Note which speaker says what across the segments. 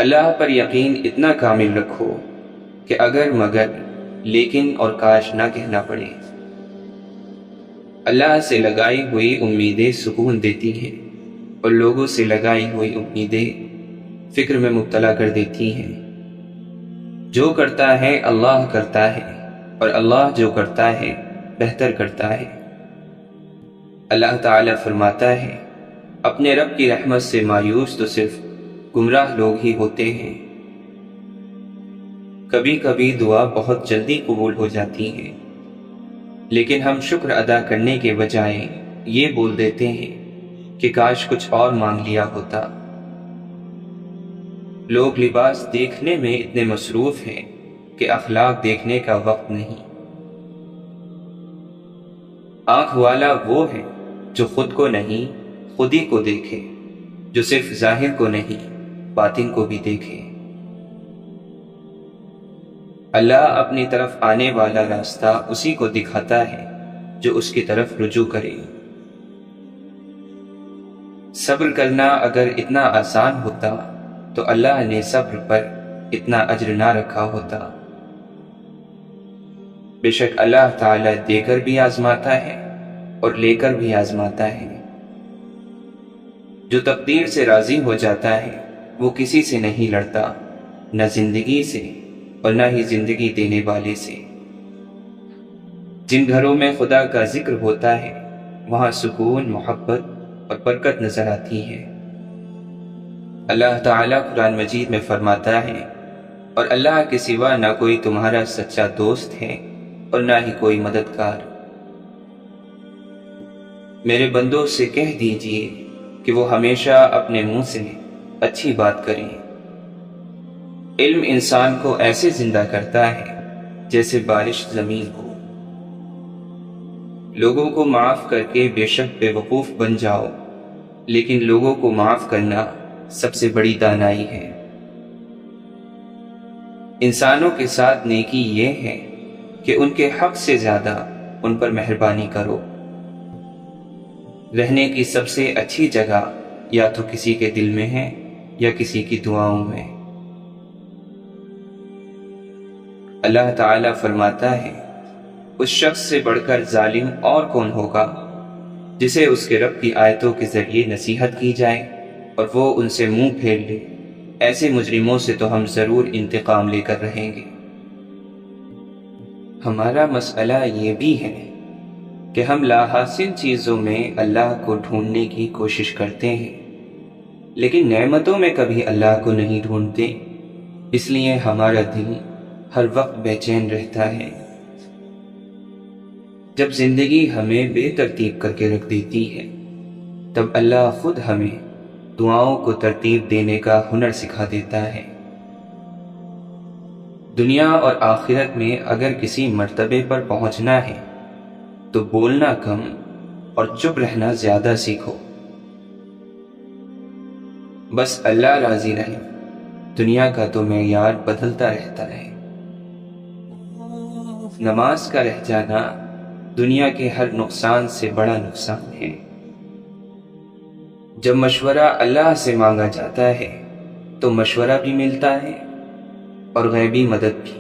Speaker 1: اللہ پر یقین اتنا کامل رکھو کہ اگر مگر لیکن اور کاش نہ کہنا پڑے۔ اللہ سے لگائی ہوئی امیدیں سکون دیتی ہیں اور لوگوں سے لگائی ہوئی امیدیں فکر میں مبتلا کر دیتی ہیں۔ جو کرتا ہے اللہ کرتا ہے، اور اللہ جو کرتا ہے بہتر کرتا ہے۔ اللہ تعالیٰ فرماتا ہے، اپنے رب کی رحمت سے مایوس تو صرف گمراہ لوگ ہی ہوتے ہیں۔ کبھی کبھی دعا بہت جلدی قبول ہو جاتی ہے، لیکن ہم شکر ادا کرنے کے بجائے یہ بول دیتے ہیں کہ کاش کچھ اور مانگ لیا ہوتا۔ لوگ لباس دیکھنے میں اتنے مصروف ہیں کہ اخلاق دیکھنے کا وقت نہیں۔ آنکھ والا وہ ہے جو خود کو نہیں خود ہی کو دیکھے، جو صرف ظاہر کو نہیں باطن کو بھی دیکھے۔ اللہ اپنی طرف آنے والا راستہ اسی کو دکھاتا ہے جو اس کی طرف رجوع کرے۔ صبر کرنا اگر اتنا آسان ہوتا تو اللہ نے صبر پر اتنا اجر نہ رکھا ہوتا۔ بے شک اللہ تعالیٰ دے کر بھی آزماتا ہے اور لے کر بھی آزماتا ہے۔ جو تقدیر سے راضی ہو جاتا ہے وہ کسی سے نہیں لڑتا، نہ زندگی سے اور نہ ہی زندگی دینے والے سے۔ جن گھروں میں خدا کا ذکر ہوتا ہے وہاں سکون، محبت اور برکت نظر آتی ہے۔ اللہ تعالیٰ قرآن مجید میں فرماتا ہے، اور اللہ کے سوا نہ کوئی تمہارا سچا دوست ہے اور نہ ہی کوئی مددگار۔ میرے بندوں سے کہہ دیجئے کہ وہ ہمیشہ اپنے منہ سے اچھی بات کریں۔ علم انسان کو ایسے زندہ کرتا ہے جیسے بارش زمین کو۔ لوگوں کو معاف کر کے بے شک بے وقوف بن جاؤ، لیکن لوگوں کو معاف کرنا سب سے بڑی دانائی ہے۔ انسانوں کے ساتھ نیکی یہ ہے کہ ان کے حق سے زیادہ ان پر مہربانی کرو۔ رہنے کی سب سے اچھی جگہ یا تو کسی کے دل میں ہے یا کسی کی دعاؤں میں۔ اللہ تعالیٰ فرماتا ہے، اس شخص سے بڑھ کر ظالم اور کون ہوگا جسے اس کے رب کی آیتوں کے ذریعے نصیحت کی جائے اور وہ ان سے منہ پھیر لے۔ ایسے مجرموں سے تو ہم ضرور انتقام لے کر رہیں گے۔ ہمارا مسئلہ یہ بھی ہے کہ ہم لاحاصل چیزوں میں اللہ کو ڈھونڈنے کی کوشش کرتے ہیں، لیکن نعمتوں میں کبھی اللہ کو نہیں ڈھونڈتے، اس لیے ہمارا دل ہر وقت بے چین رہتا ہے۔ جب زندگی ہمیں بے ترتیب کر کے رکھ دیتی ہے تب اللہ خود ہمیں دعاؤں کو ترتیب دینے کا ہنر سکھا دیتا ہے۔ دنیا اور آخرت میں اگر کسی مرتبے پر پہنچنا ہے تو بولنا کم اور چپ رہنا زیادہ سیکھو۔ بس اللہ راضی رہے، دنیا کا تو معیار بدلتا رہتا ہے۔ نماز کا رہ جانا دنیا کے ہر نقصان سے بڑا نقصان ہے۔ جب مشورہ اللہ سے مانگا جاتا ہے تو مشورہ بھی ملتا ہے اور غیبی مدد بھی۔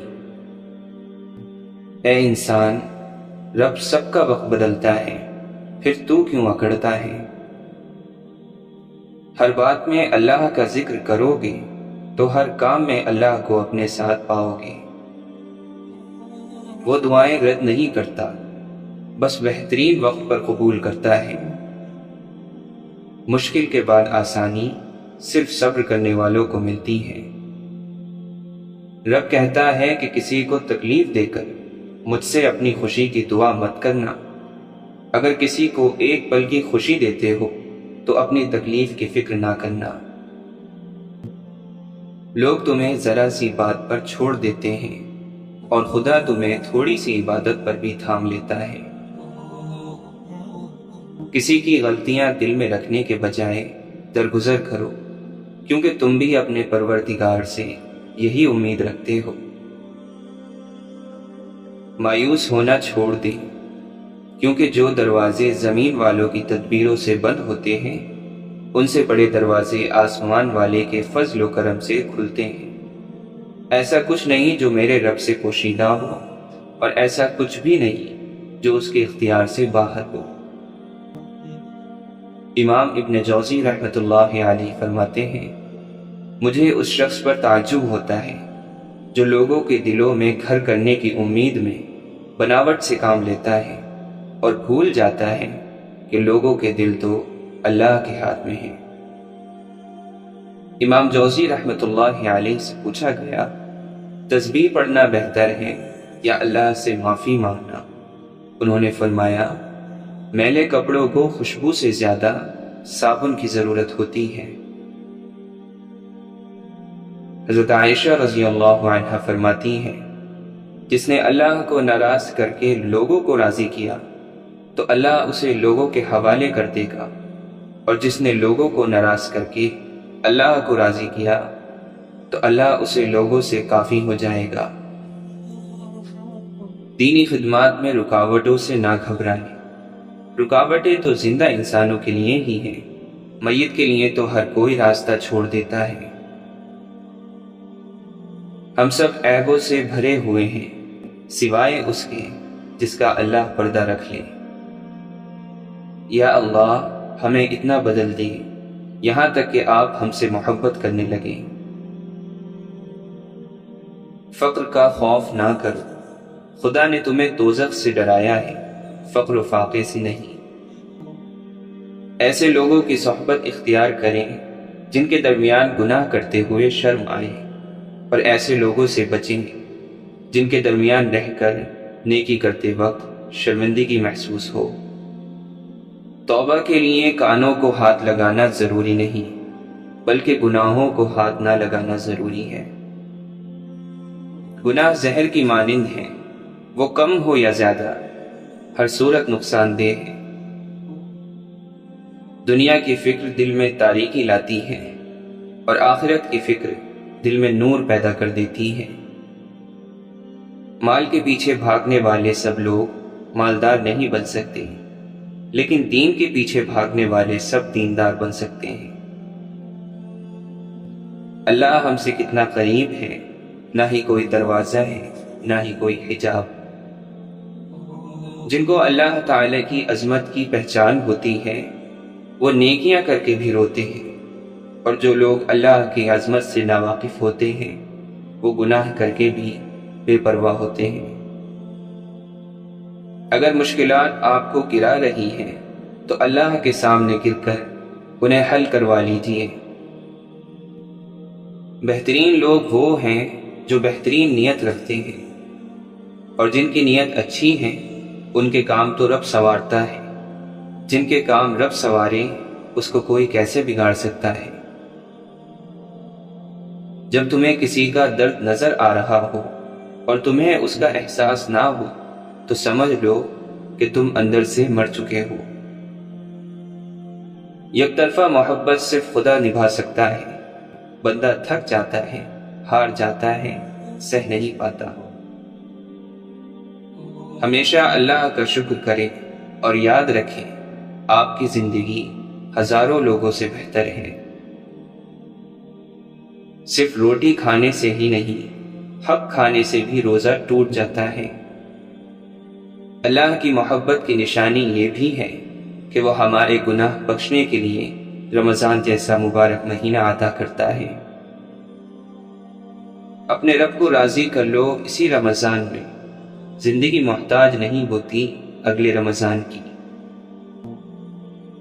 Speaker 1: اے انسان، رب سب کا وقت بدلتا ہے، پھر تو کیوں اکڑتا ہے؟ ہر بات میں اللہ کا ذکر کرو گے تو ہر کام میں اللہ کو اپنے ساتھ پاؤ گے۔ وہ دعائیں رد نہیں کرتا، بس بہترین وقت پر قبول کرتا ہے۔ مشکل کے بعد آسانی صرف صبر کرنے والوں کو ملتی ہے۔ رب کہتا ہے کہ کسی کو تکلیف دے کر مجھ سے اپنی خوشی کی دعا مت کرنا۔ اگر کسی کو ایک پل کی خوشی دیتے ہو تو اپنی تکلیف کی فکر نہ کرنا۔ لوگ تمہیں ذرا سی بات پر چھوڑ دیتے ہیں اور خدا تمہیں تھوڑی سی عبادت پر بھی تھام لیتا ہے۔ کسی کی غلطیاں دل میں رکھنے کے بجائے درگزر کرو، کیونکہ تم بھی اپنے پروردگار سے یہی امید رکھتے ہو۔ مایوس ہونا چھوڑ دیں، کیونکہ جو دروازے زمین والوں کی تدبیروں سے بند ہوتے ہیں ان سے بڑے دروازے آسمان والے کے فضل و کرم سے کھلتے ہیں۔ ایسا کچھ نہیں جو میرے رب سے پوشیدہ ہو، اور ایسا کچھ بھی نہیں جو اس کے اختیار سے باہر ہو۔ امام ابن جوزی رحمۃ اللہ علیہ فرماتے ہیں، مجھے اس شخص پر تعجب ہوتا ہے جو لوگوں کے دلوں میں گھر کرنے کی امید میں بناوٹ سے کام لیتا ہے اور بھول جاتا ہے کہ لوگوں کے دل تو اللہ کے ہاتھ میں ہیں۔ امام جوزی رحمۃ اللہ علیہ سے پوچھا گیا، تسبیح پڑھنا بہتر ہے یا اللہ سے معافی مانگنا؟ انہوں نے فرمایا، میلے کپڑوں کو خوشبو سے زیادہ صابن کی ضرورت ہوتی ہے۔ حضرت عائشہ رضی اللہ عنہا فرماتی ہیں، جس نے اللہ کو ناراض کر کے لوگوں کو راضی کیا تو اللہ اسے لوگوں کے حوالے کر دے گا، اور جس نے لوگوں کو ناراض کر کے اللہ کو راضی کیا تو اللہ اسے لوگوں سے کافی ہو جائے گا۔ دینی خدمات میں رکاوٹوں سے نہ گھبرائیں۔ رکاوٹیں تو زندہ انسانوں کے لیے ہی ہیں، میت کے لیے تو ہر کوئی راستہ چھوڑ دیتا ہے۔ ہم سب عیبوں سے بھرے ہوئے ہیں، سوائے اس کے جس کا اللہ پردہ رکھ لے۔ یا اللہ ہمیں اتنا بدل دے یہاں تک کہ آپ ہم سے محبت کرنے لگیں۔ فقر کا خوف نہ کرو، خدا نے تمہیں دوزخ سے ڈرایا ہے، فقر و فاقے سے نہیں۔ ایسے لوگوں کی صحبت اختیار کریں جن کے درمیان گناہ کرتے ہوئے شرم آئے، اور ایسے لوگوں سے بچیں جن کے درمیان رہ کر نیکی کرتے وقت شرمندگی محسوس ہو۔ توبہ کے لیے کانوں کو ہاتھ لگانا ضروری نہیں، بلکہ گناہوں کو ہاتھ نہ لگانا ضروری ہے۔ گناہ زہر کی مانند ہے، وہ کم ہو یا زیادہ ہر صورت نقصان دہ ہے۔ دنیا کی فکر دل میں تاریکی لاتی ہے، اور آخرت کی فکر دل میں نور پیدا کر دیتی ہے۔ مال کے پیچھے بھاگنے والے سب لوگ مالدار نہیں بن سکتے، لیکن دین کے پیچھے بھاگنے والے سب دیندار بن سکتے ہیں۔ اللہ ہم سے کتنا قریب ہے، نہ ہی کوئی دروازہ ہے نہ ہی کوئی حجاب۔ جن کو اللہ تعالی کی عظمت کی پہچان ہوتی ہے وہ نیکیاں کر کے بھی روتے ہیں، اور جو لوگ اللہ کی عظمت سے ناواقف ہوتے ہیں وہ گناہ کر کے بھی بے پرواہ ہوتے ہیں۔ اگر مشکلات آپ کو گرا رہی ہیں تو اللہ کے سامنے گر کر انہیں حل کروا لیجئے۔ بہترین لوگ وہ ہیں جو بہترین نیت رکھتے ہیں، اور جن کی نیت اچھی ہے ان کے کام تو رب سنوارتا ہے۔ جن کے کام رب سنوارے اس کو کوئی کیسے بگاڑ سکتا ہے؟ جب تمہیں کسی کا درد نظر آ رہا ہو اور تمہیں اس کا احساس نہ ہو تو سمجھ لو کہ تم اندر سے مر چکے ہو۔ یک طرفہ محبت صرف خدا نبھا سکتا ہے۔ بندہ تھک جاتا ہے، ہار جاتا ہے، سہ نہیں پاتا۔ ہمیشہ اللہ کا شکر کریں اور یاد رکھیں آپ کی زندگی ہزاروں لوگوں سے بہتر ہے۔ صرف روٹی کھانے سے ہی نہیں، حق کھانے سے بھی روزہ ٹوٹ جاتا ہے۔ اللہ کی محبت کی نشانی یہ بھی ہے کہ وہ ہمارے گناہ بخشنے کے لیے رمضان جیسا مبارک مہینہ عطا کرتا ہے۔ اپنے رب کو راضی کر لو اسی رمضان میں، زندگی محتاج نہیں ہوتی اگلے رمضان کی۔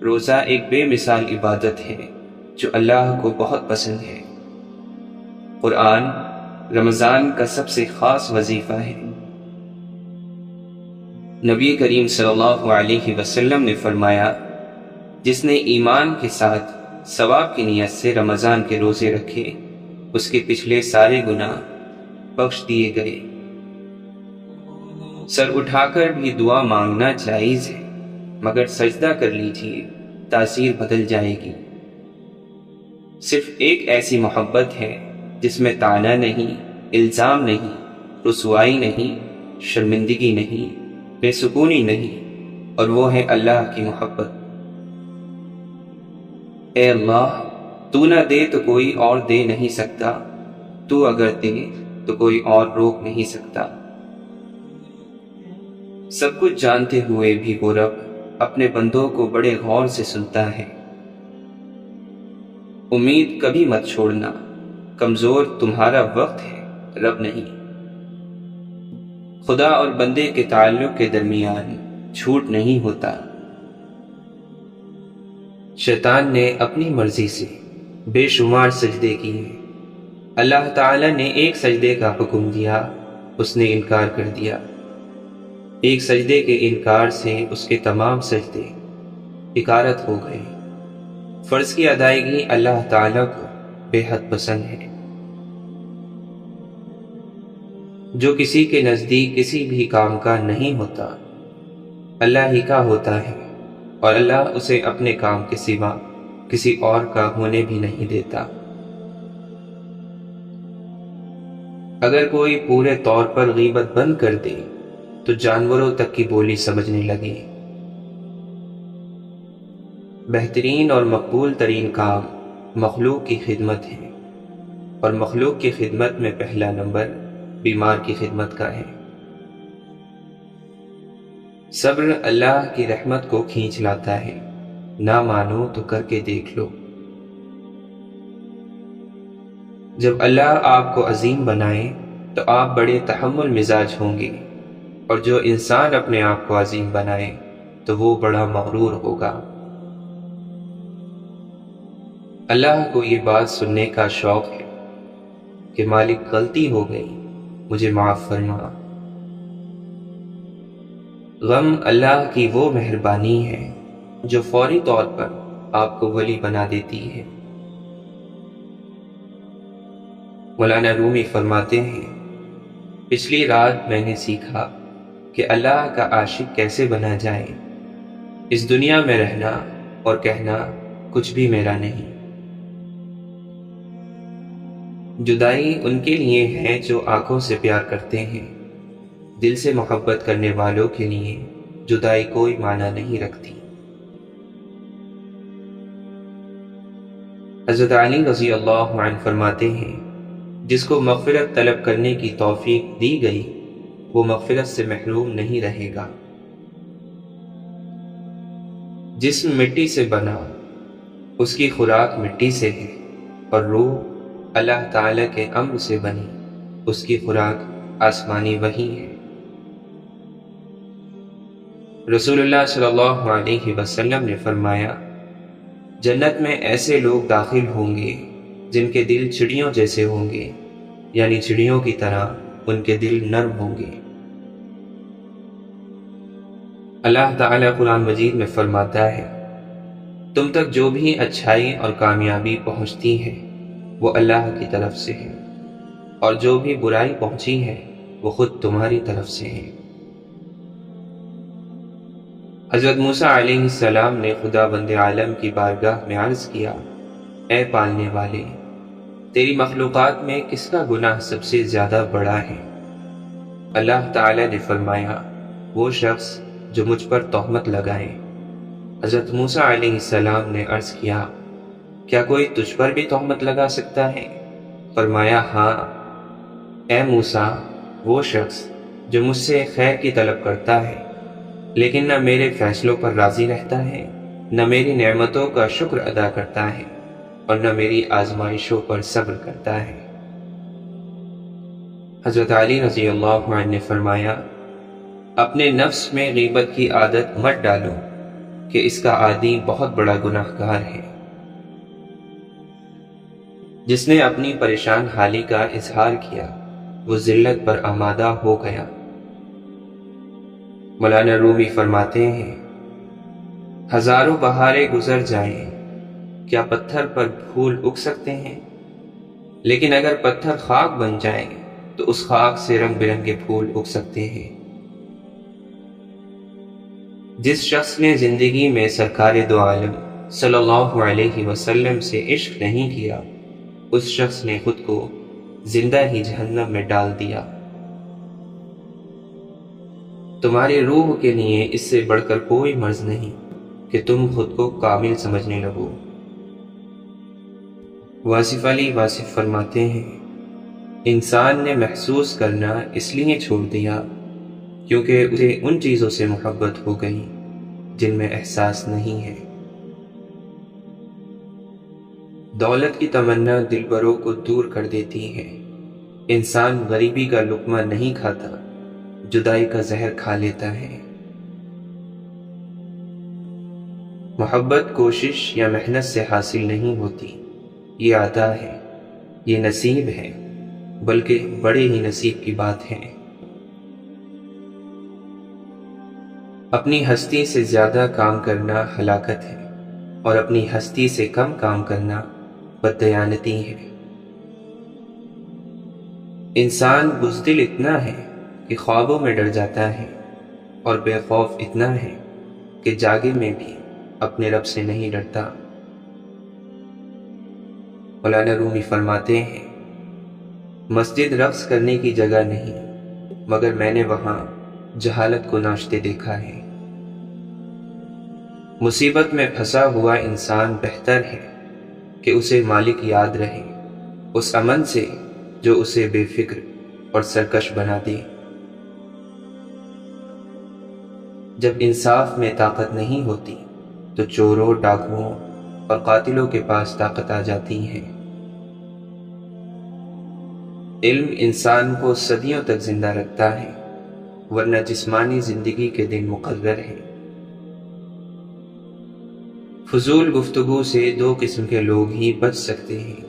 Speaker 1: روزہ ایک بے مثال عبادت ہے جو اللہ کو بہت پسند ہے۔ قرآن رمضان کا سب سے خاص وظیفہ ہے۔ نبی کریم صلی اللہ علیہ وسلم نے فرمایا، جس نے ایمان کے ساتھ ثواب کی نیت سے رمضان کے روزے رکھے اس کے پچھلے سارے گناہ بخش دیے گئے۔ سر اٹھا کر بھی دعا مانگنا جائز ہے، مگر سجدہ کر لیجئے، تاثیر بدل جائے گی۔ صرف ایک ایسی محبت ہے جس میں طعنہ نہیں، الزام نہیں، رسوائی نہیں، شرمندگی نہیں، بے سکونی نہیں، اور وہ ہے اللہ کی محبت۔ اے اللہ تو نہ دے تو کوئی اور دے نہیں سکتا، تو اگر دے تو کوئی اور روک نہیں سکتا۔ سب کچھ جانتے ہوئے بھی وہ رب اپنے بندوں کو بڑے غور سے سنتا ہے۔ امید کبھی مت چھوڑنا، کمزور تمہارا وقت ہے، رب نہیں۔ خدا اور بندے کے تعلق کے درمیان جھوٹ نہیں ہوتا۔ شیطان نے اپنی مرضی سے بے شمار سجدے کیے، اللہ تعالی نے ایک سجدے کا حکم دیا، اس نے انکار کر دیا۔ ایک سجدے کے انکار سے اس کے تمام سجدے حقارت ہو گئے۔ فرض کی ادائیگی اللہ تعالی کو بے حد پسند ہے۔ جو کسی کے نزدیک کسی بھی کام کا نہیں ہوتا، اللہ ہی کا ہوتا ہے، اور اللہ اسے اپنے کام کے سوا کسی اور کا ہونے بھی نہیں دیتا۔ اگر کوئی پورے طور پر غیبت بند کر دے تو جانوروں تک کی بولی سمجھنے لگے۔ بہترین اور مقبول ترین کام مخلوق کی خدمت ہے، اور مخلوق کی خدمت میں پہلا نمبر بیمار کی خدمت کا ہے۔ صبر اللہ کی رحمت کو کھینچ لاتا ہے، نہ مانو تو کر کے دیکھ لو۔ جب اللہ آپ کو عظیم بنائے تو آپ بڑے تحمل مزاج ہوں گے، اور جو انسان اپنے آپ کو عظیم بنائے تو وہ بڑا مغرور ہوگا۔ اللہ کو یہ بات سننے کا شوق ہے کہ مالک غلطی ہو گئی، مجھے معاف فرما۔ غم اللہ کی وہ مہربانی ہے جو فوری طور پر آپ کو ولی بنا دیتی ہے۔ مولانا رومی فرماتے ہیں، پچھلی رات میں نے سیکھا کہ اللہ کا عاشق کیسے بنا جائے۔ اس دنیا میں رہنا اور کہنا کچھ بھی میرا نہیں۔ جدائی ان کے لیے ہے جو آنکھوں سے پیار کرتے ہیں، دل سے محبت کرنے والوں کے لیے جدائی کوئی معنی نہیں رکھتی۔ حضرت علی رضی اللہ عنہ فرماتے ہیں، جس کو مغفرت طلب کرنے کی توفیق دی گئی وہ مغفرت سے محروم نہیں رہے گا۔ جسم مٹی سے بنا، اس کی خوراک مٹی سے ہے، اور روح اللہ تعالی کے امر سے بنی، اس کی خوراک آسمانی وحی ہے۔ رسول اللہ صلی اللہ علیہ وسلم نے فرمایا، جنت میں ایسے لوگ داخل ہوں گے جن کے دل چڑیوں جیسے ہوں گے، یعنی چڑیوں کی طرح ان کے دل نرم ہوں گے۔ اللہ تعالیٰ قرآن مجید میں فرماتا ہے، تم تک جو بھی اچھائی اور کامیابی پہنچتی ہے وہ اللہ کی طرف سے ہے، اور جو بھی برائی پہنچی ہے وہ خود تمہاری طرف سے ہے۔ حضرت موسیٰ علیہ السلام نے خدا بند عالم کی بارگاہ میں عرض کیا، اے پالنے والے، تیری مخلوقات میں کس کا گناہ سب سے زیادہ بڑا ہے؟ اللہ تعالی نے فرمایا، وہ شخص جو مجھ پر تہمت لگائے۔ حضرت موسیٰ علیہ السلام نے عرض کیا، کیا کوئی تجھ پر بھی تہمت لگا سکتا ہے؟ فرمایا، ہاں۔ اے موسیٰ، وہ شخص جو مجھ سے خیر کی طلب کرتا ہے لیکن نہ میرے فیصلوں پر راضی رہتا ہے، نہ میری نعمتوں کا شکر ادا کرتا ہے، اور نہ میری آزمائشوں پر صبر کرتا ہے۔ حضرت علی رضی اللہ عنہ نے فرمایا، اپنے نفس میں غیبت کی عادت مت ڈالو کہ اس کا عادی بہت بڑا گناہ گار ہے۔ جس نے اپنی پریشان حالی کا اظہار کیا وہ ذلت پر آمادہ ہو گیا۔ مولانا رومی فرماتے ہیں، ہزاروں بہاریں گزر جائیں، کیا پتھر پر پھول اگ سکتے ہیں؟ لیکن اگر پتھر خاک بن جائیں تو اس خاک سے رنگ برنگے پھول اگ سکتے ہیں۔ جس شخص نے زندگی میں سرکار دو عالم صلی اللہ علیہ وسلم سے عشق نہیں کیا، اس شخص نے خود کو زندہ ہی جہنم میں ڈال دیا۔ تمہاری روح کے لیے اس سے بڑھ کر کوئی مرض نہیں کہ تم خود کو کامل سمجھنے لگو۔ واصف علی واصف فرماتے ہیں، انسان نے محسوس کرنا اس لیے چھوڑ دیا کیونکہ اسے ان چیزوں سے محبت ہو گئی جن میں احساس نہیں ہے۔ دولت کی تمنا دلبروں کو دور کر دیتی ہے۔ انسان غریبی کا لقمہ نہیں کھاتا، جدائی کا زہر کھا لیتا ہے۔ محبت کوشش یا محنت سے حاصل نہیں ہوتی، یہ عطا ہے، یہ نصیب ہے، بلکہ بڑے ہی نصیب کی بات ہے۔ اپنی ہستی سے زیادہ کام کرنا ہلاکت ہے، اور اپنی ہستی سے کم کام کرنا بددیانتی ہے۔ انسان بزدل اتنا ہے کہ خوابوں میں ڈر جاتا ہے، اور بے خوف اتنا ہے کہ جاگے میں بھی اپنے رب سے نہیں ڈرتا۔ مولانا رومی فرماتے ہیں، مسجد رقص کرنے کی جگہ نہیں، مگر میں نے وہاں جہالت کو ناچتے دیکھا ہے۔ مصیبت میں پھنسا ہوا انسان بہتر ہے کہ اسے مالک یاد رہے، اس امن سے جو اسے بے فکر اور سرکش بنا دے۔ جب انصاف میں طاقت نہیں ہوتی تو چوروں، ڈاکوؤں اور قاتلوں کے پاس طاقت آ جاتی ہے۔ علم انسان کو صدیوں تک زندہ رکھتا ہے، ورنہ جسمانی زندگی کے دن مقرر ہے۔ فضول گفتگو سے دو قسم کے لوگ ہی بچ سکتے ہیں،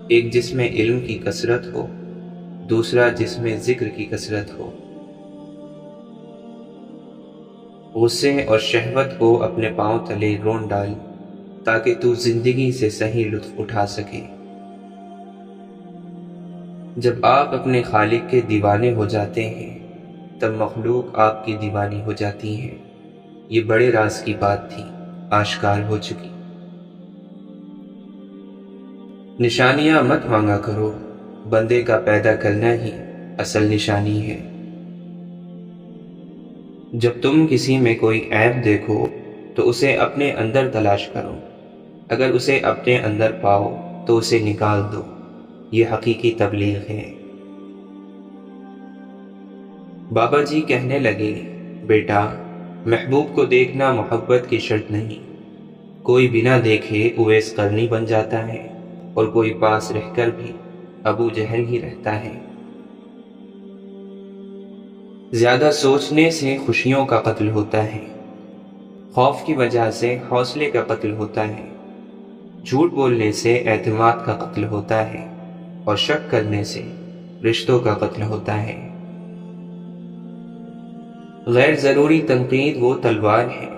Speaker 1: ایک جس میں علم کی کثرت ہو، دوسرا جس میں ذکر کی کثرت ہو۔ غصے اور شہوت کو اپنے پاؤں تلے رون ڈال تاکہ تو زندگی سے صحیح لطف اٹھا سکے۔ جب آپ اپنے خالق کے دیوانے ہو جاتے ہیں تب مخلوق آپ کی دیوانی ہو جاتی ہے۔ یہ بڑے راز کی بات تھی، آشکار ہو چکی۔ نشانیاں مت مانگا کرو، بندے کا پیدا کرنا ہی اصل نشانی ہے۔ جب تم کسی میں کوئی عیب دیکھو تو اسے اپنے اندر تلاش کرو، اگر اسے اپنے اندر پاؤ تو اسے نکال دو، یہ حقیقی تبلیغ ہے۔ بابا جی کہنے لگے، بیٹا، محبوب کو دیکھنا محبت کی شرط نہیں، کوئی بنا دیکھے اویس قرنی بن جاتا ہے اور کوئی پاس رہ کر بھی ابو جہل ہی رہتا ہے۔ زیادہ سوچنے سے خوشیوں کا قتل ہوتا ہے، خوف کی وجہ سے حوصلے کا قتل ہوتا ہے، جھوٹ بولنے سے اعتماد کا قتل ہوتا ہے، اور شک کرنے سے رشتوں کا قتل ہوتا ہے۔ غیر ضروری تنقید وہ تلوار ہے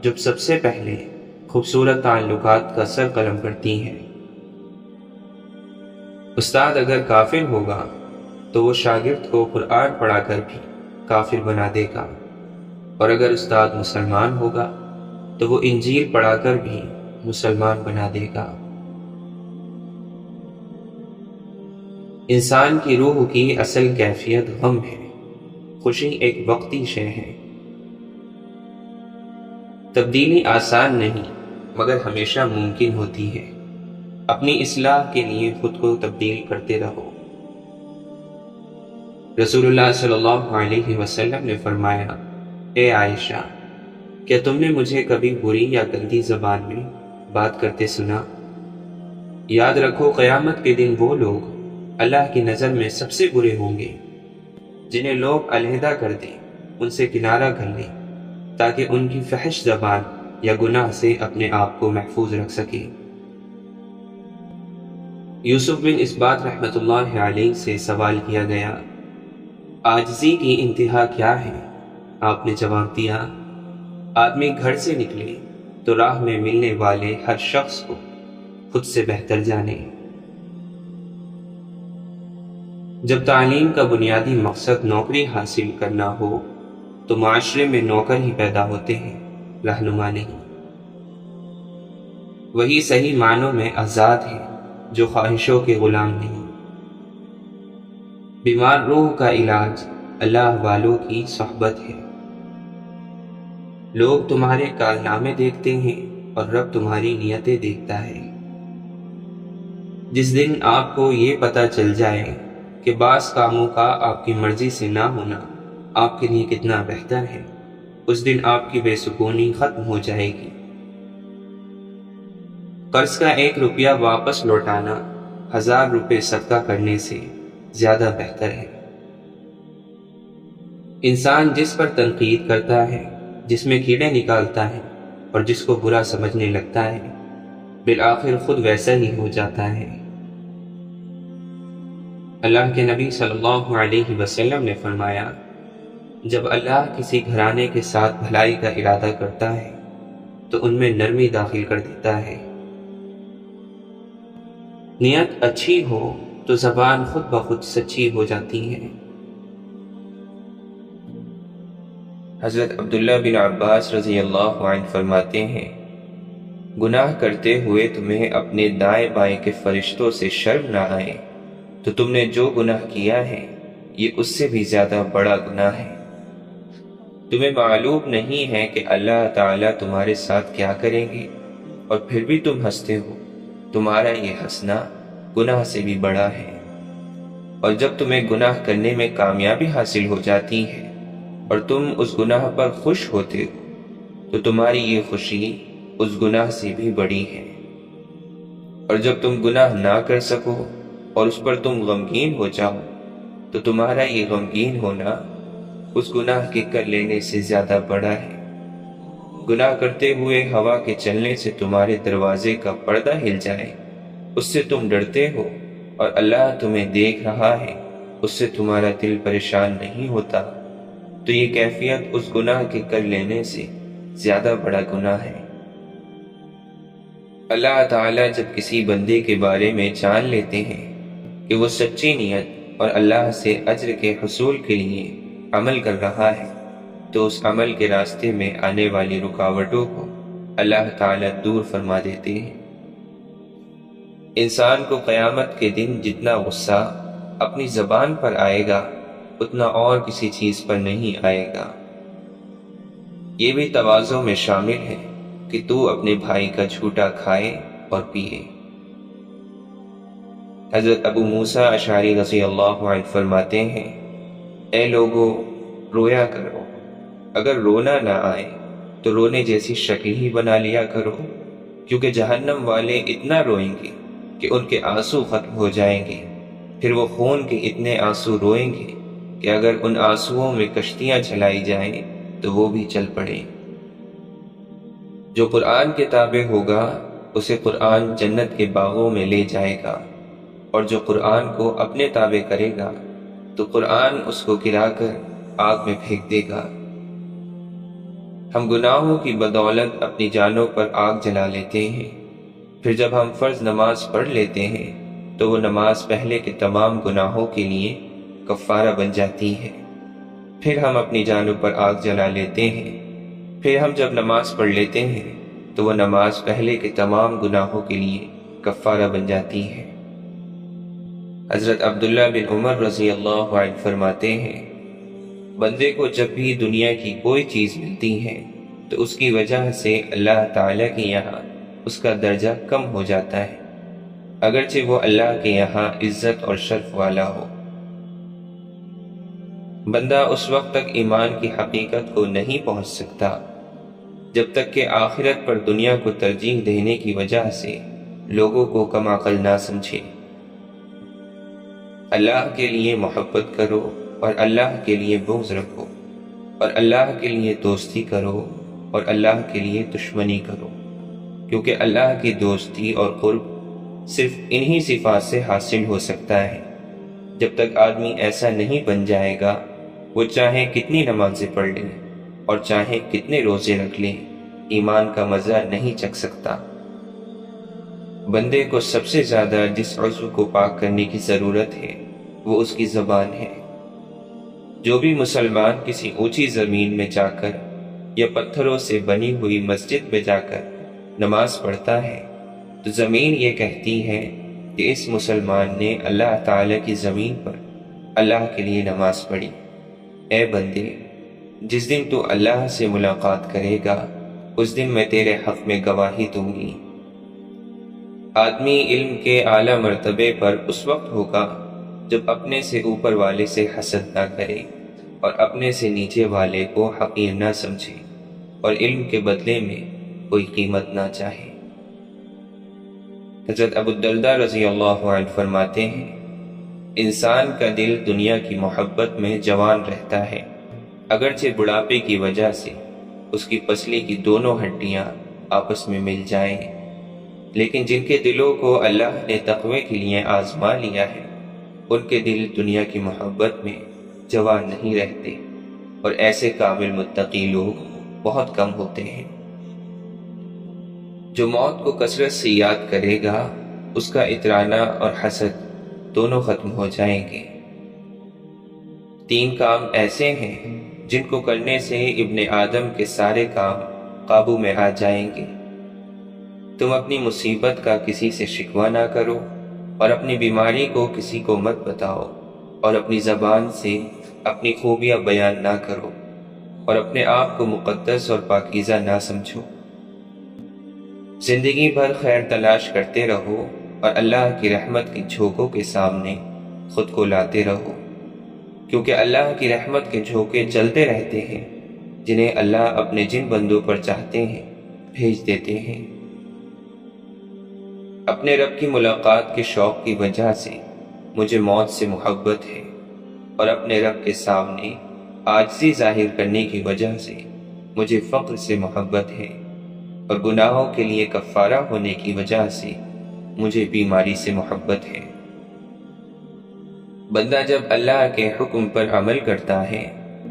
Speaker 1: جو سب سے پہلے خوبصورت تعلقات کا سر قلم کرتی ہے۔ استاد اگر کافر ہوگا تو وہ شاگرد کو قرآن پڑھا کر بھی کافر بنا دے گا، اور اگر استاد مسلمان ہوگا تو وہ انجیل پڑھا کر بھی مسلمان بنا دے گا۔ انسان کی روح کی اصل کیفیت غم ہے، خوشی ایک وقتی شے ہے۔ تبدیلی آسان نہیں مگر ہمیشہ ممکن ہوتی ہے، اپنی اصلاح کے لیے خود کو تبدیل کرتے رہو۔ رسول اللہ صلی اللہ علیہ وسلم نے فرمایا، اے عائشہ، کیا تم نے مجھے کبھی بری یا گندی زبان میں بات کرتے سنا؟ یاد رکھو، قیامت کے دن وہ لوگ اللہ کی نظر میں سب سے برے ہوں گے جنہیں لوگ علیحدہ کر دیں، ان سے کنارہ کر لیں تاکہ ان کی فحش زبان یا گناہ سے اپنے آپ کو محفوظ رکھ سکے۔ یوسف بن اسبات رحمۃ اللہ علیہ سے سوال کیا گیا، عاجزی کی انتہا کیا ہے؟ آپ نے جواب دیا، آدمی گھر سے نکلے تو راہ میں ملنے والے ہر شخص کو خود سے بہتر جانے۔ جب تعلیم کا بنیادی مقصد نوکری حاصل کرنا ہو تو معاشرے میں نوکر ہی پیدا ہوتے ہیں، رہنما نہیں۔ وہی صحیح معنوں میں آزاد ہے جو خواہشوں کے غلام نہیں۔ بیمار روح کا علاج اللہ والوں کی صحبت ہے۔ لوگ تمہارے کارنامے دیکھتے ہیں اور رب تمہاری نیتیں دیکھتا ہے۔ جس دن آپ کو یہ پتہ چل جائے کہ بعض کاموں کا آپ کی مرضی سے نہ ہونا آپ کے لیے کتنا بہتر ہے، اس دن آپ کی بے سکونی ختم ہو جائے گی۔ قرض کا 1 روپیہ واپس لوٹانا 1000 روپے صدقہ کرنے سے زیادہ بہتر ہے۔ انسان جس پر تنقید کرتا ہے، جس میں کیڑے نکالتا ہے اور جس کو برا سمجھنے لگتا ہے، بالآخر خود ویسا ہی ہو جاتا ہے۔ اللہ کے نبی صلی اللہ علیہ وسلم نے فرمایا، جب اللہ کسی گھرانے کے ساتھ بھلائی کا ارادہ کرتا ہے تو ان میں نرمی داخل کر دیتا ہے۔ نیت اچھی ہو تو زبان خود بخود سچی ہو جاتی ہے۔ حضرت عبداللہ بن عباس رضی اللہ عنہ فرماتے ہیں، گناہ کرتے ہوئے تمہیں اپنے دائیں بائیں کے فرشتوں سے شرم نہ آئے تو تم نے جو گناہ کیا ہے یہ اس سے بھی زیادہ بڑا گناہ ہے۔ تمہیں معلوم نہیں ہے کہ اللہ تعالیٰ تمہارے ساتھ کیا کریں گے اور پھر بھی تم ہنستے ہو، تمہارا یہ ہنسنا گناہ سے بھی بڑا ہے۔ اور جب تمہیں گناہ کرنے میں کامیابی حاصل ہو جاتی ہے اور تم اس گناہ پر خوش ہوتے ہو تو تمہاری یہ خوشی اس گناہ سے بھی بڑی ہے۔ اور جب تم گناہ نہ کر سکو اور اس پر تم غمگین ہو جاؤ تو تمہارا یہ غمگین ہونا اس گناہ کے کر لینے سے زیادہ بڑا ہے۔ گناہ کرتے ہوئے ہوا کے چلنے سے تمہارے دروازے کا پردہ ہل جائے، اس سے تم ڈرتے ہو اور اللہ تمہیں دیکھ رہا ہے، اس سے تمہارا دل پریشان نہیں ہوتا، تو یہ کیفیت اس گناہ کے کر لینے سے زیادہ بڑا گناہ ہے۔ اللہ تعالیٰ جب کسی بندے کے بارے میں جان لیتے ہیں کہ وہ سچی نیت اور اللہ سے اجر کے حصول کے لیے عمل کر رہا ہے تو اس عمل کے راستے میں آنے والی رکاوٹوں کو اللہ تعالیٰ دور فرما دیتے ہیں۔ انسان کو قیامت کے دن جتنا غصہ اپنی زبان پر آئے گا اتنا اور کسی چیز پر نہیں آئے گا۔ یہ بھی تواضع میں شامل ہے کہ تو اپنے بھائی کا جھوٹا کھائے اور پیے۔ حضرت ابو موسیٰ اشعری رضی اللہ عنہ فرماتے ہیں، اے لوگو رویا کرو، اگر رونا نہ آئے تو رونے جیسی شکل ہی بنا لیا کرو، کیونکہ جہنم والے اتنا روئیں گے کہ ان کے آنسو ختم ہو جائیں گے، پھر وہ خون کے اتنے آنسو روئیں گے کہ اگر ان آنسوؤں میں کشتیاں چلائی جائیں تو وہ بھی چل پڑیں۔ جو قرآن کے تابع ہوگا اسے قرآن جنت کے باغوں میں لے جائے گا، اور جو قرآن کو اپنے تابع کرے گا تو قرآن اس کو گرا کر آگ میں پھینک دے گا۔ ہم گناہوں کی بدولت اپنی جانوں پر آگ جلا لیتے ہیں، پھر جب ہم فرض نماز پڑھ لیتے ہیں تو وہ نماز پہلے کے تمام گناہوں کے لیے کفارہ بن جاتی ہے۔ پھر ہم اپنی جانوں پر آگ جلا لیتے ہیں، پھر ہم جب نماز پڑھ لیتے ہیں تو وہ نماز پہلے کے تمام گناہوں کے لیے کفارہ بن جاتی ہے۔ حضرت عبداللہ بن عمر رضی اللہ عنہ فرماتے ہیں، بندے کو جب بھی دنیا کی کوئی چیز ملتی ہے تو اس کی وجہ سے اللہ تعالیٰ کے یہاں اس کا درجہ کم ہو جاتا ہے، اگرچہ وہ اللہ کے یہاں عزت اور شرف والا ہو۔ بندہ اس وقت تک ایمان کی حقیقت کو نہیں پہنچ سکتا جب تک کہ آخرت پر دنیا کو ترجیح دینے کی وجہ سے لوگوں کو کم عقل نہ سمجھے۔ اللہ کے لیے محبت کرو اور اللہ کے لیے بغض رکھو، اور اللہ کے لیے دوستی کرو اور اللہ کے لیے دشمنی کرو، کیونکہ اللہ کی دوستی اور قرب صرف انہی صفات سے حاصل ہو سکتا ہے۔ جب تک آدمی ایسا نہیں بن جائے گا، وہ چاہے کتنی نمازیں پڑھ لے اور چاہے کتنے روزے رکھ لے، ایمان کا مزہ نہیں چکھ سکتا۔ بندے کو سب سے زیادہ جس عضو کو پاک کرنے کی ضرورت ہے وہ اس کی زبان ہے۔ جو بھی مسلمان کسی اونچی زمین میں جا کر یا پتھروں سے بنی ہوئی مسجد میں جا کر نماز پڑھتا ہے تو زمین یہ کہتی ہے کہ اس مسلمان نے اللہ تعالیٰ کی زمین پر اللہ کے لیے نماز پڑھی۔ اے بندے، جس دن تو اللہ سے ملاقات کرے گا اس دن میں تیرے حق میں گواہی دوں گی۔ آدمی علم کے اعلیٰ مرتبے پر اس وقت ہوگا جب اپنے سے اوپر والے سے حسد نہ کرے اور اپنے سے نیچے والے کو حقیر نہ سمجھے اور علم کے بدلے میں کوئی قیمت نہ چاہے۔ حضرت ابو الدرداء رضی اللہ عنہ فرماتے ہیں، انسان کا دل دنیا کی محبت میں جوان رہتا ہے، اگرچہ بڑھاپے کی وجہ سے اس کی پسلی کی دونوں ہڈیاں آپس میں مل جائیں، لیکن جن کے دلوں کو اللہ نے تقوی کے لیے آزما لیا ہے ان کے دل دنیا کی محبت میں جوان نہیں رہتے، اور ایسے کامل متقی لوگ بہت کم ہوتے ہیں۔ جو موت کو کثرت سے یاد کرے گا اس کا اترانا اور حسد دونوں ختم ہو جائیں گے۔ 3 کام ایسے ہیں جن کو کرنے سے ابن آدم کے سارے کام قابو میں آ جائیں گے۔ تم اپنی مصیبت کا کسی سے شکوہ نہ کرو اور اپنی بیماری کو کسی کو مت بتاؤ، اور اپنی زبان سے اپنی خوبیاں بیان نہ کرو، اور اپنے آپ کو مقدس اور پاکیزہ نہ سمجھو۔ زندگی بھر خیر تلاش کرتے رہو اور اللہ کی رحمت کی جھونکوں کے سامنے خود کو لاتے رہو، کیونکہ اللہ کی رحمت کے جھونکے چلتے رہتے ہیں، جنہیں اللہ اپنے جن بندوں پر چاہتے ہیں بھیج دیتے ہیں۔ اپنے رب کی ملاقات کے شوق کی وجہ سے مجھے موت سے محبت ہے، اور اپنے رب کے سامنے عاجزی ظاہر کرنے کی وجہ سے مجھے فقر سے محبت ہے، اور گناہوں کے لیے کفارہ ہونے کی وجہ سے مجھے بیماری سے محبت ہے۔ بندہ جب اللہ کے حکم پر عمل کرتا ہے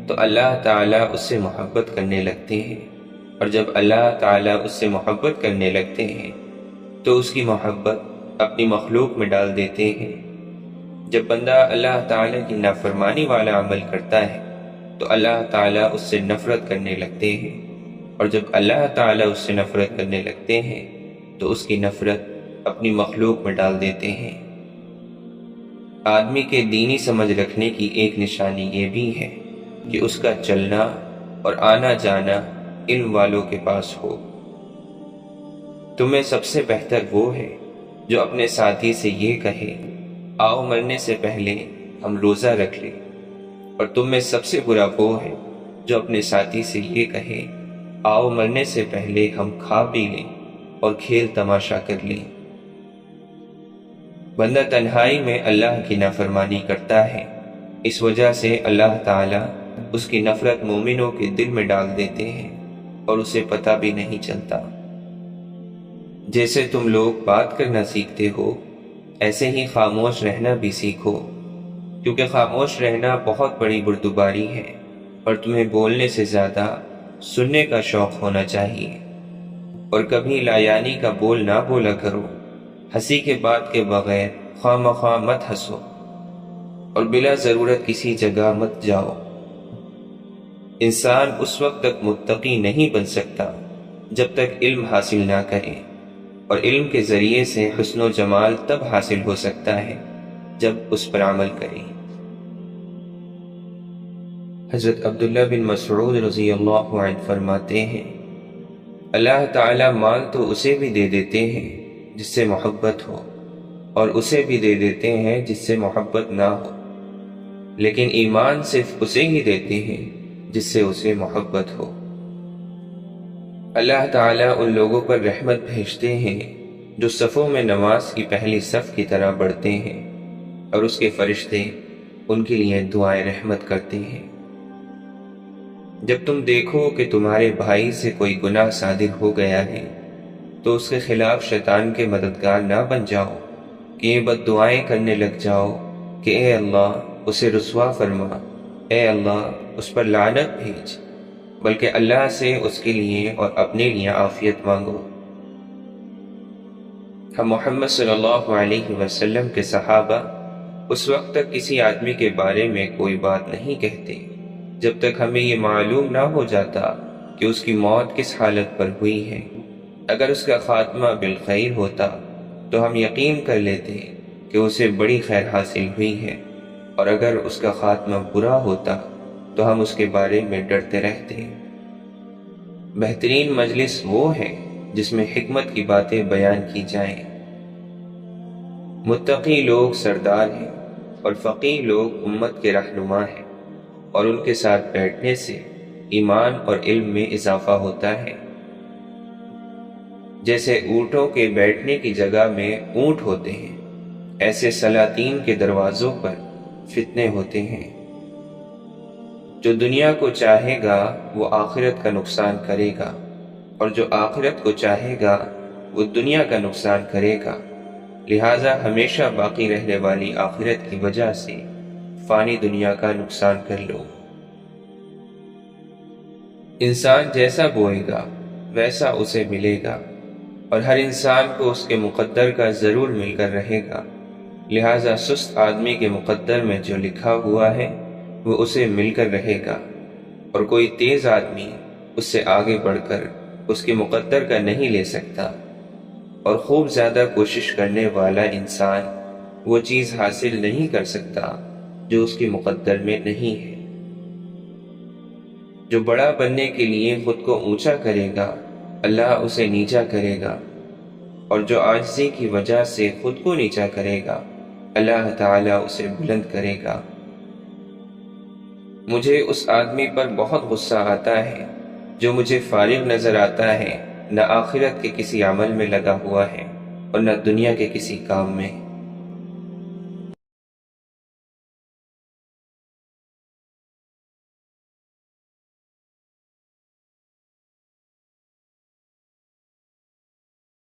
Speaker 1: تو اللہ تعالیٰ اس سے محبت کرنے لگتے ہیں، اور جب اللہ تعالیٰ اس سے محبت کرنے لگتے ہیں تو اس کی محبت اپنی مخلوق میں ڈال دیتے ہیں۔ جب بندہ اللہ تعالیٰ کی نافرمانی والا عمل کرتا ہے تو اللہ تعالیٰ اس سے نفرت کرنے لگتے ہیں، اور جب اللہ تعالیٰ اس سے نفرت کرنے لگتے ہیں تو اس کی نفرت اپنی مخلوق میں ڈال دیتے ہیں۔ آدمی کے دینی سمجھ رکھنے کی ایک نشانی یہ بھی ہے کہ اس کا چلنا اور آنا جانا علم والوں کے پاس ہو۔ تمہیں سب سے بہتر وہ ہے جو اپنے ساتھی سے یہ کہے، آؤ مرنے سے پہلے ہم روزہ رکھ لیں، اور تم میں سب سے برا وہ ہے جو اپنے ساتھی سے یہ کہے، آؤ مرنے سے پہلے ہم کھا پی لیں اور کھیل تماشا کر لیں۔ بندہ تنہائی میں اللہ کی نافرمانی کرتا ہے، اس وجہ سے اللہ تعالیٰ اس کی نفرت مومنوں کے دل میں ڈال دیتے ہیں اور اسے پتہ بھی نہیں چلتا۔ جیسے تم لوگ بات کرنا سیکھتے ہو ایسے ہی خاموش رہنا بھی سیکھو، کیونکہ خاموش رہنا بہت بڑی بردباری ہے، اور تمہیں بولنے سے زیادہ سننے کا شوق ہونا چاہیے۔ اور کبھی لایانی کا بول نہ بولا کرو، ہنسی کے بات کے بغیر خواہ مخواہ مت ہنسو، اور بلا ضرورت کسی جگہ مت جاؤ۔ انسان اس وقت تک متقی نہیں بن سکتا جب تک علم حاصل نہ کرے، اور علم کے ذریعے سے حسن و جمال تب حاصل ہو سکتا ہے جب اس پر عمل کرے۔ حضرت عبداللہ بن مسعود رضی اللہ عنہ فرماتے ہیں، اللہ تعالیٰ مال تو اسے بھی دے دیتے ہیں جس سے محبت ہو، اور اسے بھی دے دیتے ہیں جس سے محبت نہ ہو، لیکن ایمان صرف اسے ہی دیتے ہیں جس سے اسے محبت ہو۔ اللہ تعالیٰ ان لوگوں پر رحمت بھیجتے ہیں جو صفوں میں نماز کی پہلی صف کی طرح بڑھتے ہیں، اور اس کے فرشتے ان کے لیے دعائیں رحمت کرتے ہیں۔ جب تم دیکھو کہ تمہارے بھائی سے کوئی گناہ صادر ہو گیا ہے تو اس کے خلاف شیطان کے مددگار نہ بن جاؤ کہ یہ بد دعائیں کرنے لگ جاؤ کہ اے اللہ اسے رسوا فرما، اے اللہ اس پر لعنت بھیج، بلکہ اللہ سے اس کے لیے اور اپنے لیے عافیت مانگو۔ ہم محمد صلی اللہ علیہ وسلم کے صحابہ اس وقت تک کسی آدمی کے بارے میں کوئی بات نہیں کہتے جب تک ہمیں یہ معلوم نہ ہو جاتا کہ اس کی موت کس حالت پر ہوئی ہے۔ اگر اس کا خاتمہ بالخیر ہوتا تو ہم یقین کر لیتے کہ اسے بڑی خیر حاصل ہوئی ہے، اور اگر اس کا خاتمہ برا ہوتا تو ہم اس کے بارے میں ڈرتے رہتے۔ بہترین مجلس وہ ہے جس میں حکمت کی باتیں بیان کی جائیں، متقی لوگ سردار ہیں اور فقیر لوگ امت کے رہنما ہیں، اور ان کے ساتھ بیٹھنے سے ایمان اور علم میں اضافہ ہوتا ہے۔ جیسے اونٹوں کے بیٹھنے کی جگہ میں اونٹ ہوتے ہیں، ایسے سلاطین کے دروازوں پر فتنے ہوتے ہیں۔ جو دنیا کو چاہے گا وہ آخرت کا نقصان کرے گا، اور جو آخرت کو چاہے گا وہ دنیا کا نقصان کرے گا۔ لہذا ہمیشہ باقی رہنے والی آخرت کی وجہ سے فانی دنیا کا نقصان کر لو۔ انسان جیسا بوئے گا ویسا اسے ملے گا، اور ہر انسان کو اس کے مقدر کا ضرور مل کر رہے گا۔ لہذا سست آدمی کے مقدر میں جو لکھا ہوا ہے وہ اسے مل کر رہے گا، اور کوئی تیز آدمی اس سے آگے بڑھ کر اس کے مقدر کا نہیں لے سکتا، اور خوب زیادہ کوشش کرنے والا انسان وہ چیز حاصل نہیں کر سکتا جو اس کے مقدر میں نہیں ہے۔ جو بڑا بننے کے لیے خود کو اونچا کرے گا اللہ اسے نیچا کرے گا، اور جو عاجزی کی وجہ سے خود کو نیچا کرے گا اللہ تعالیٰ اسے بلند کرے گا۔ مجھے اس آدمی پر بہت غصہ آتا ہے جو مجھے فارغ نظر آتا ہے، نہ آخرت کے کسی عمل میں لگا ہوا ہے اور نہ دنیا کے کسی کام میں۔